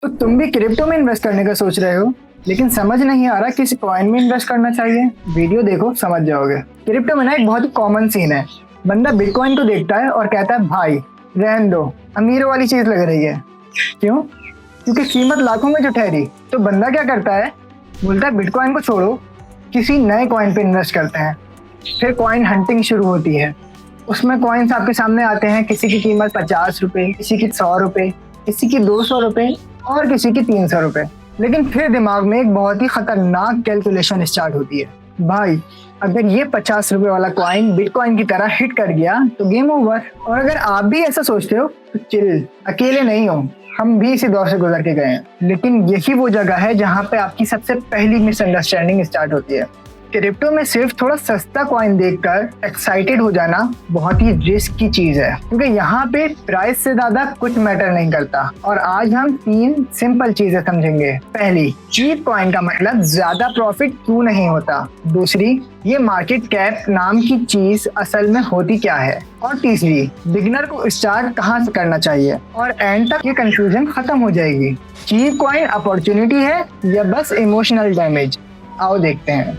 तो तुम भी क्रिप्टो में इन्वेस्ट करने का सोच रहे हो, लेकिन समझ नहीं आ रहा किस कॉइन में इन्वेस्ट करना चाहिए। वीडियो देखो समझ जाओगे। क्रिप्टो में ना एक बहुत ही कॉमन सीन है। बंदा बिटकॉइन को देखता है और कहता है भाई रहने दो, अमीरों वाली चीज लग रही है। क्यों? क्योंकि कीमत लाखों में जो ठहरी। तो बंदा क्या करता है, बोलता है बिटकॉइन को छोड़ो, किसी नए कॉइन पे इन्वेस्ट करते हैं। फिर कॉइन हंटिंग शुरू होती है। उसमें कॉइन्स आपके सामने आते हैं, किसी की कीमत 50 रुपए, किसी की 100 रुपए, किसी की 200 रुपए और किसी की 300 रुपए। लेकिन फिर दिमाग में एक बहुत ही खतरनाक कैलकुलेशन स्टार्ट होती है। भाई अगर ये 50 रुपए वाला कॉइन बिटकॉइन की तरह हिट कर गया तो गेम ओवर। और अगर आप भी ऐसा सोचते हो तो चिल, अकेले नहीं हो, हम भी इसी दौर से गुजर के गए हैं। लेकिन यही वो जगह है जहाँ पे आपकी सबसे पहली मिसअंडरस्टैंडिंग स्टार्ट होती है। क्रिप्टो में सिर्फ थोड़ा सस्ता कॉइन देखकर एक्साइटेड हो जाना बहुत ही रिस्क की चीज है, क्योंकि यहाँ पे प्राइस से ज्यादा कुछ मैटर नहीं करता। और आज हम 3 सिंपल चीजें समझेंगे। पहली, चीप कॉइन का मतलब ज्यादा प्रॉफिट क्यों नहीं होता। दूसरी, ये मार्केट कैप नाम की चीज असल में होती क्या है। और तीसरी, बिगिनर को स्टार्ट कहाँ से करना चाहिए। और एंड तक ये कंफ्यूजन खत्म हो जाएगी। चीप कॉइन अपॉर्चुनिटी है या बस इमोशनल डैमेज? आओ देखते हैं।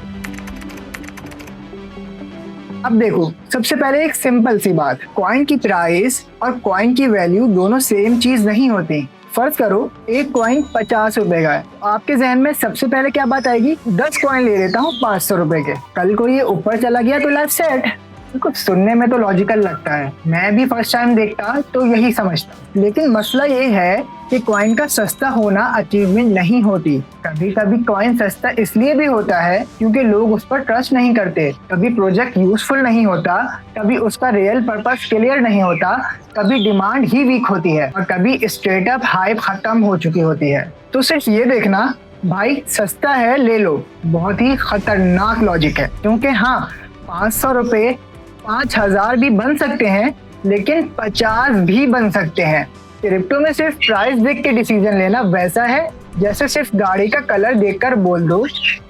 अब देखो, सबसे पहले एक सिंपल सी बात, कॉइन की प्राइस और कॉइन की वैल्यू दोनों सेम चीज नहीं होती। फर्ज करो एक कॉइन 50 रुपए का है, आपके जहन में सबसे पहले क्या बात आएगी, 10 कॉइन ले लेता हूँ 500 रुपए के। कल को ये ऊपर चला गया तो लाइफ सेट। कुछ सुनने में तो लॉजिकल लगता है, मैं भी फर्स्ट टाइम देखता तो यही समझता। लेकिन मसला ये है कि कॉइन का सस्ता होना अचीवमेंट नहीं होती। कभी कभी कॉइन सस्ता इसलिए भी होता है क्योंकि लोग उस पर ट्रस्ट नहीं करते। कभी प्रोजेक्ट यूजफुल नहीं होता, कभी उसका रियल पर्पस क्लियर नहीं होता, कभी डिमांड ही वीक होती है और कभी स्ट्रेट अप हाइप खत्म हो चुकी होती है। तो सिर्फ ये देखना भाई सस्ता है ले लो, बहुत ही खतरनाक लॉजिक है। क्योंकि हाँ, 500 रुपए 5000 भी बन सकते हैं, लेकिन 50 भी बन सकते हैं। क्रिप्टो में सिर्फ प्राइस देख के डिसीजन लेना वैसा है जैसे सिर्फ गाड़ी का कलर देखकर बोल दो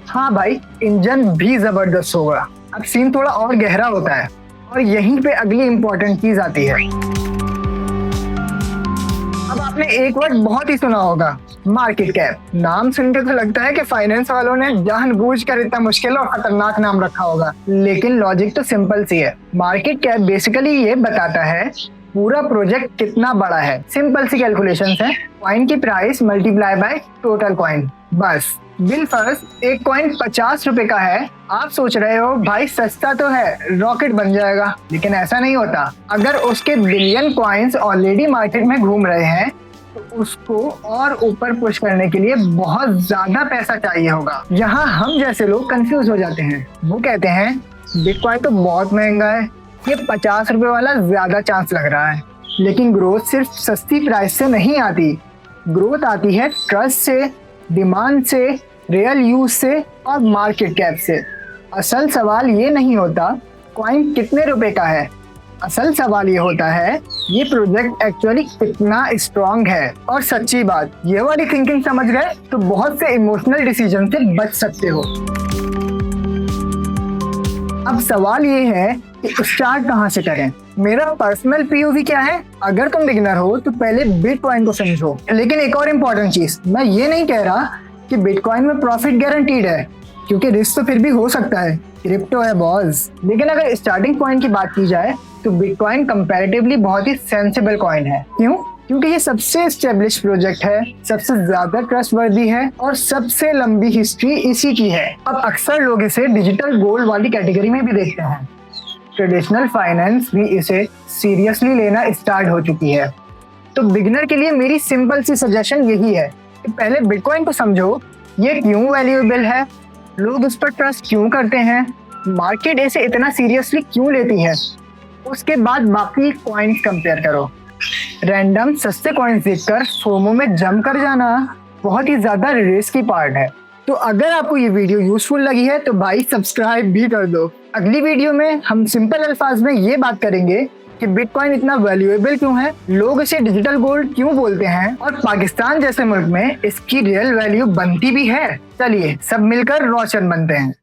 हाँ भाई इंजन भी जबरदस्त होगा। अब सीन थोड़ा और गहरा होता है और यहीं पे अगली इंपॉर्टेंट चीज आती है। अब आपने एक वर्ड बहुत ही सुना होगा, मार्केट कैप। नाम सुनकर तो लगता है कि फाइनेंस वालों ने जानबूझकर इतना मुश्किल और खतरनाक नाम रखा होगा, लेकिन लॉजिक तो सिंपल सी है। मार्केट कैप बेसिकली ये बताता है पूरा प्रोजेक्ट कितना बड़ा है। सिंपल सी कैलकुलेशंस है, कॉइन की price multiply by total coin, बस। बिल फर्ज एक कॉइन 50 रुपए का है, आप सोच रहे हो भाई सस्ता तो है, रॉकेट बन जाएगा। लेकिन ऐसा नहीं होता। अगर उसके बिलियन कॉइन्स ऑलरेडी मार्केट में घूम रहे हैं तो उसको और ऊपर पुश करने के लिए बहुत ज्यादा पैसा चाहिए होगा। यहाँ हम जैसे लोग कंफ्यूज हो जाते हैं। वो कहते हैं बिटकॉइन तो बहुत महंगा है, ये 50 रुपए वाला ज्यादा चांस लग रहा है। लेकिन ग्रोथ सिर्फ सस्ती प्राइस से नहीं आती, ग्रोथ आती है ट्रस्ट से, डिमांड से, रियल यूज से और मार्केट कैप से। असल सवाल ये नहीं होता कॉइन कितने रुपए का है, असल सवाल ये होता है ये प्रोजेक्ट एक्चुअली कितना स्ट्रॉन्ग है। और सच्ची बात, ये वाली थिंकिंग समझ गए तो बहुत से इमोशनल डिसीजन से बच सकते हो। अब सवाल ये है कि स्टार्ट कहाँ से करें। मेरा पर्सनल पीओवी क्या है, अगर तुम बिगिनर हो तो पहले बिटकॉइन को समझो। लेकिन एक और इम्पोर्टेंट चीज, मैं ये नहीं कह रहा कि बिटकॉइन में प्रॉफिट गारंटीड है, क्योंकि रिस्क तो फिर भी हो सकता है, क्रिप्टो है बॉस। लेकिन अगर स्टार्टिंग पॉइंट की बात की जाए तो बिटकॉइन कंपैरेटिवली बहुत ही सेंसिबल कॉइन है। क्यों? क्योंकि ये सबसे एस्टेब्लिश प्रोजेक्ट है, सबसे ज्यादा ट्रस्टवर्दी है और सबसे लंबी हिस्ट्री इसी की है। अब अक्सर लोग इसे डिजिटल गोल्ड वाली कैटेगरी में भी देखते हैं। ट्रेडिशनल फाइनेंस भी इसे सीरियसली लेना स्टार्ट हो चुकी है। तो बिगिनर के लिए मेरी सिंपल सी सजेशन यही है कि पहले बिटकॉइन को समझो, ये क्यों वैल्यूएबल है, लोग उस पर ट्रस्ट क्यों करते हैं, मार्केट इसे इतना सीरियसली क्यों लेती है। उसके बाद बाकी कॉइन्स कंपेयर करो। रैंडम सस्ते कॉइन्स देखकर फोमो में जंप कर जाना बहुत ही ज्यादा रिस्की पार्ट है। तो अगर आपको ये वीडियो यूजफुल लगी है तो भाई सब्सक्राइब भी कर दो। अगली वीडियो में हम सिंपल अल्फाज में ये बात करेंगे कि बिटकॉइन इतना वैल्यूएबल क्यों है, लोग इसे डिजिटल गोल्ड क्यों बोलते हैं और पाकिस्तान जैसे मुल्क में इसकी रियल वैल्यू बनती भी है। चलिए सब मिलकर रोशन बनते हैं।